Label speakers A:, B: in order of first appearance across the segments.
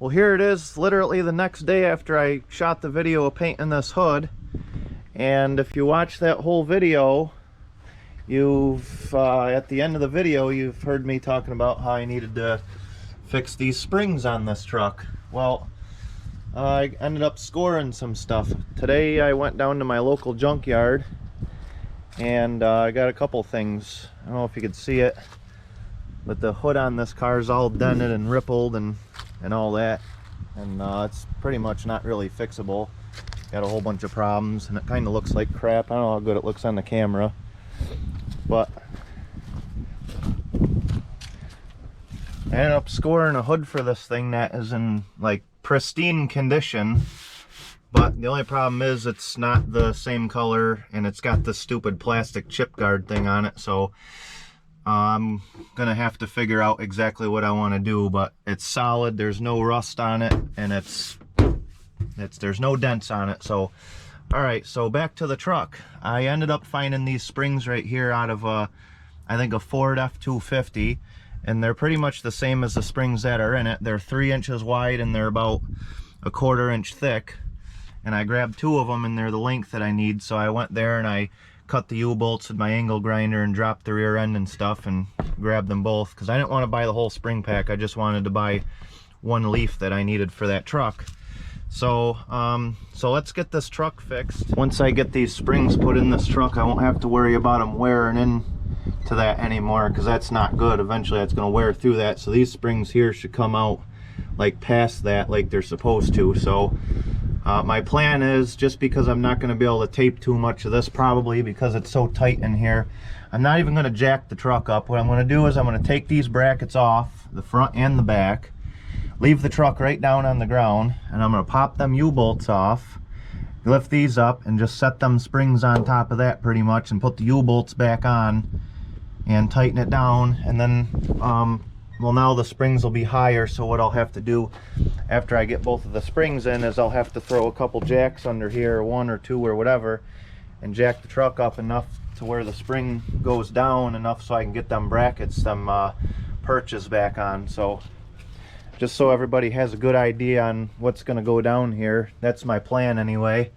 A: Well, here it is, literally the next day after I shot the video of painting this hood. And if you watch that whole video, you've at the end of the video, you've heard me talking about how I needed to fix these springs on this truck. Well, I ended up scoring some stuff. Today I went down to my local junkyard and I got a couple things. I don't know if you could see it, but the hood on this car is all dented and rippled and all that, and it's pretty much not really fixable. Got a whole bunch of problems and it kind of looks like crap. I don't know how good it looks on the camera, but I ended up scoring a hood for this thing that is in like pristine condition, but the only problem is it's not the same color and it's got this stupid plastic chip guard thing on it. So I'm gonna have to figure out exactly what I want to do, but it's solid, there's no rust on it, and there's no dents on it. So all right, so back to the truck. I ended up finding these springs right here out of I think a Ford F-250, and they're pretty much the same as the springs that are in it. They're 3 inches wide and they're about a 1/4 inch thick, and I grabbed 2 of them and they're the length that I need. So I went there and I cut the U-bolts with my angle grinder and dropped the rear end and stuff and grabbed them both, because I didn't want to buy the whole spring pack. I just wanted to buy one leaf that I needed for that truck. So so let's get this truck fixed. Once I get these springs put in this truck, I won't have to worry about them wearing in to that anymore, because that's not good. Eventually that's going to wear through that. So these springs here should come out like past that, like they're supposed to. So my plan is, just because I'm not going to be able to tape too much of this probably because it's so tight in here, I'm not even going to jack the truck up. What I'm going to do is I'm going to take these brackets off, the front and the back, leave the truck right down on the ground, and I'm going to pop them U-bolts off, lift these up, and just set them springs on top of that pretty much, and put the U-bolts back on and tighten it down. And then well, now the springs will be higher, so what I'll have to do after I get both of the springs in is I'll have to throw a couple jacks under here, 1 or 2 or whatever, and jack the truck up enough to where the spring goes down enough so I can get them brackets, them perches back on. So just so everybody has a good idea on what's going to go down here, that's my plan anyway.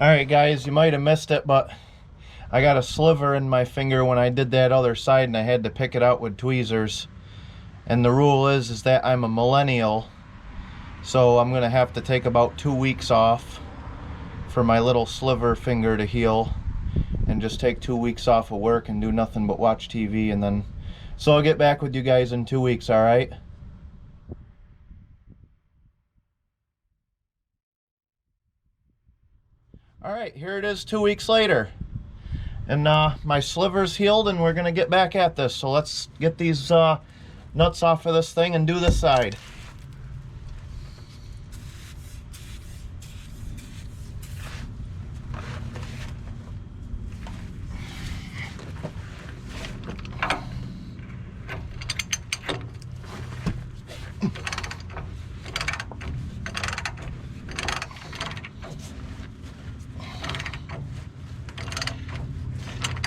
A: Alright guys, you might have missed it, but I got a sliver in my finger when I did that other side, and I had to pick it out with tweezers. And the rule is that I'm a millennial, so I'm gonna have to take about 2 weeks off for my little sliver finger to heal, and just take 2 weeks off of work and do nothing but watch TV, and then so I'll get back with you guys in 2 weeks. All right. All right, here it is 2 weeks later, and my sliver's healed, and we're gonna get back at this. So let's get these nuts off of this thing and do this side.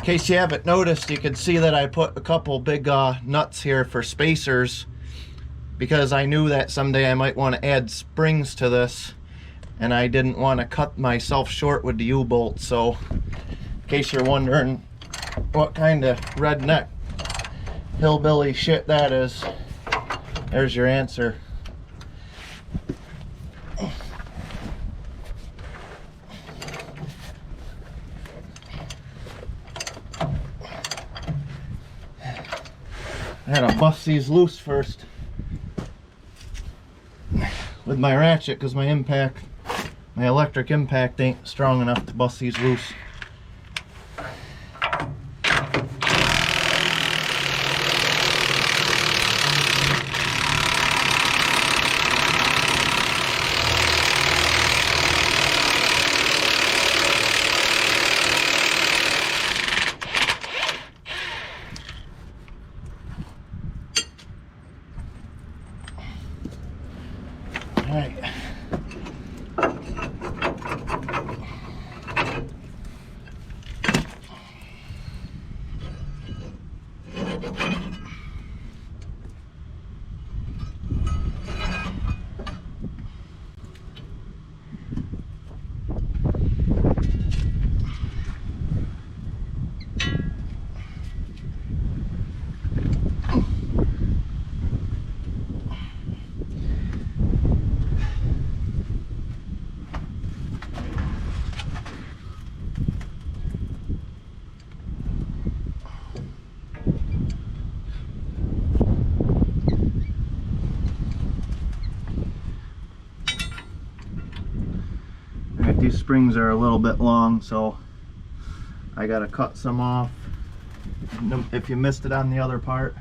A: case you haven't noticed, you can see that I put a couple big nuts here for spacers, because I knew that someday I might want to add springs to this, and I didn't want to cut myself short with the U-bolt. So in case you're wondering what kind of redneck hillbilly shit that is, there's your answer. I gotta bust these loose first with my ratchet, because my electric impact ain't strong enough to bust these loose. All right. These springs are a little bit long, so I gotta cut some off. If you missed it on the other part,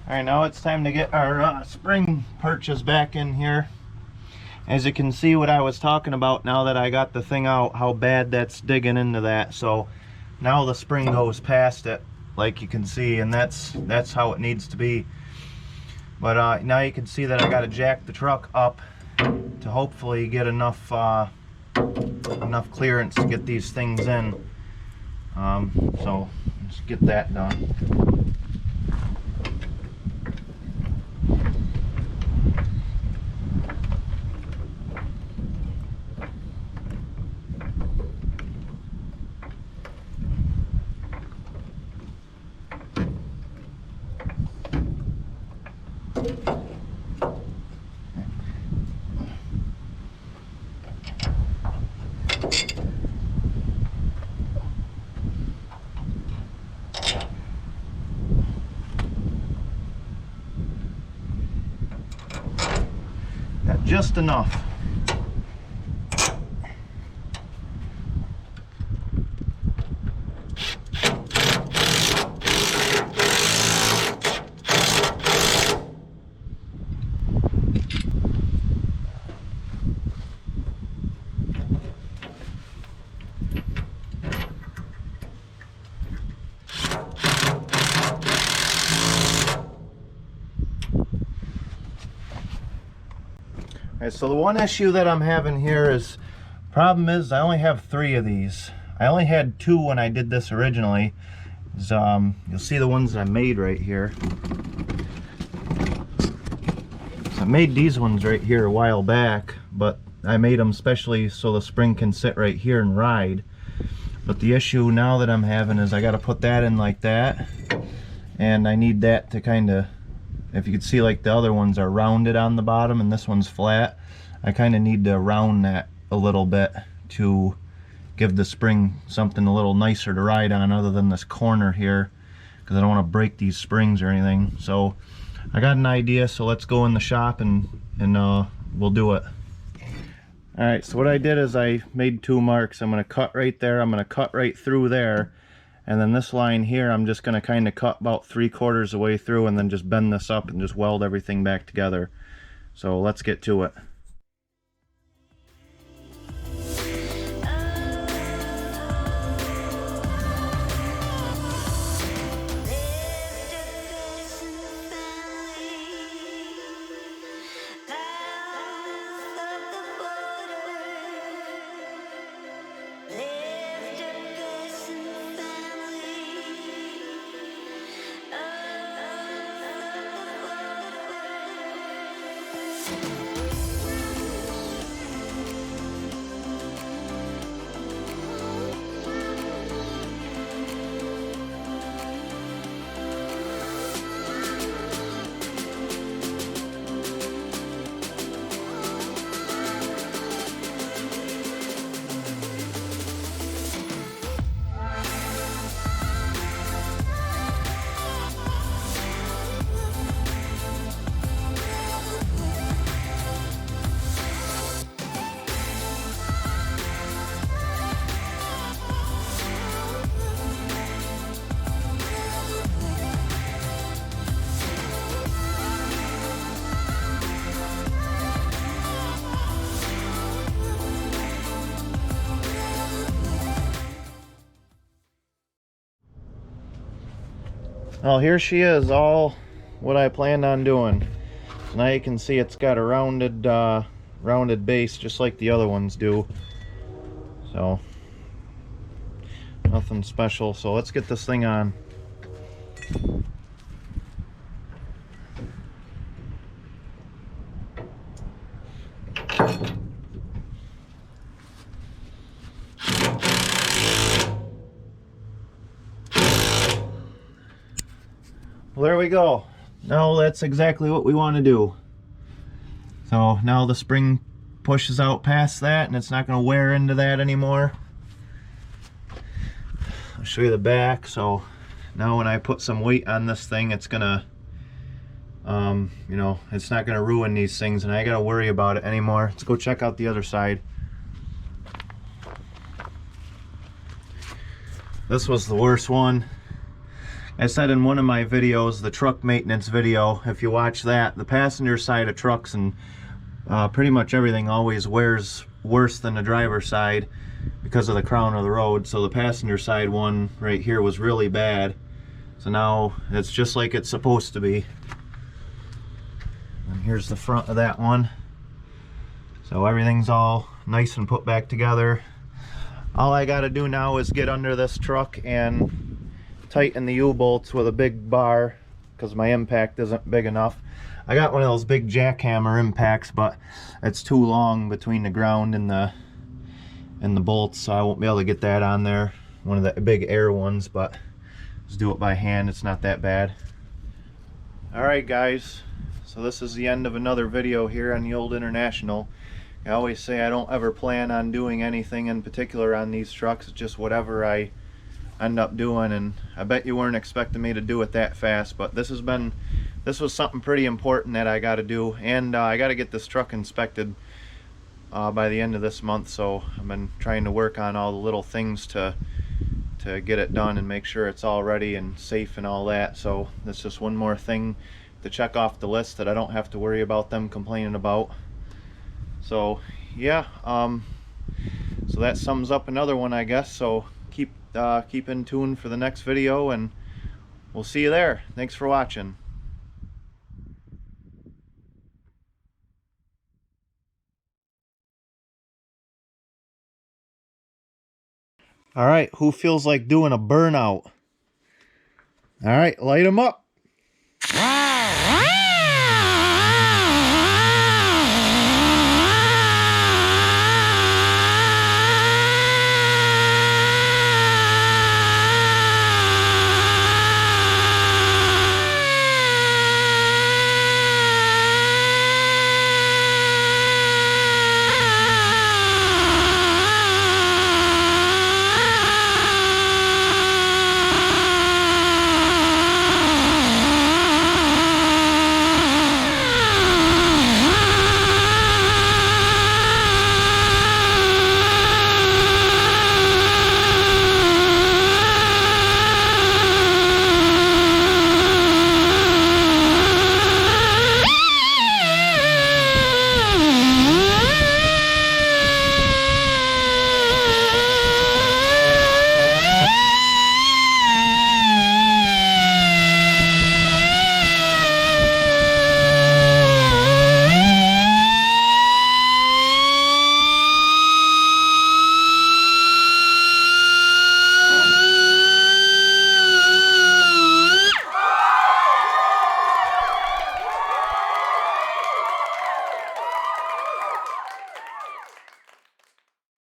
A: Alright, now it's time to get our spring perches back in here. As you can see, what I was talking about, now that I got the thing out, how bad that's digging into that. So now the spring goes past it, like you can see, and that's how it needs to be. But now you can see that I got to jack the truck up to hopefully get enough clearance to get these things in. So let's get that done. just enough. Alright, so the one issue that I'm having here is, problem is I only have 3 of these. I only had 2 when I did this originally. You'll see the ones that I made right here. So I made these ones right here a while back, but I made them specially so the spring can sit right here and ride. But the issue now that I'm having is I got to put that in like that, and I need that to kind of, if you can see, like the other ones are rounded on the bottom and this one's flat. I kind of need to round that a little bit to give the spring something a little nicer to ride on other than this corner here, because I don't want to break these springs or anything. So I got an idea, so let's go in the shop and we'll do it. Alright, so what I did is I made 2 marks. I'm going to cut right there, I'm going to cut right through there, and then this line here I'm just going to kind of cut about 3/4 of the way through and then just bend this up and just weld everything back together. So let's get to it. Well, here she is, all what I planned on doing. So now you can see it's got a rounded base just like the other ones do. So nothing special. So let's get this thing on. Well, there we go. Now that's exactly what we want to do. So now the spring pushes out past that and it's not going to wear into that anymore. I'll show you the back. So now when I put some weight on this thing, it's gonna you know, it's not gonna ruin these things and I gotta worry about it anymore. Let's go check out the other side. This was the worst one. I said in one of my videos, the truck maintenance video, if you watch that, the passenger side of trucks and pretty much everything always wears worse than the driver's side because of the crown of the road. So the passenger side one right here was really bad. So now it's just like it's supposed to be. And here's the front of that one. So everything's all nice and put back together. All I gotta do now is get under this truck and tighten the U-bolts with a big bar because my impact isn't big enough. I got one of those big jackhammer impacts, but it's too long between the ground and the bolts, so I won't be able to get that on there. One of the big air ones, but just do it by hand. It's not that bad. Alright guys, so this is the end of another video here on the Old International. I always say I don't ever plan on doing anything in particular on these trucks. It's just whatever I end up doing, and I bet you weren't expecting me to do it that fast, but this has been this was something pretty important that I got to do, and I got to get this truck inspected by the end of this month. So I've been trying to work on all the little things to get it done and make sure it's all ready and safe and all that. So that's just one more thing to check off the list that I don't have to worry about them complaining about. So yeah, so that sums up another one, I guess. So keep in tune for the next video, and we'll see you there. Thanks for watching. All right, who feels like doing a burnout? All right, light them up.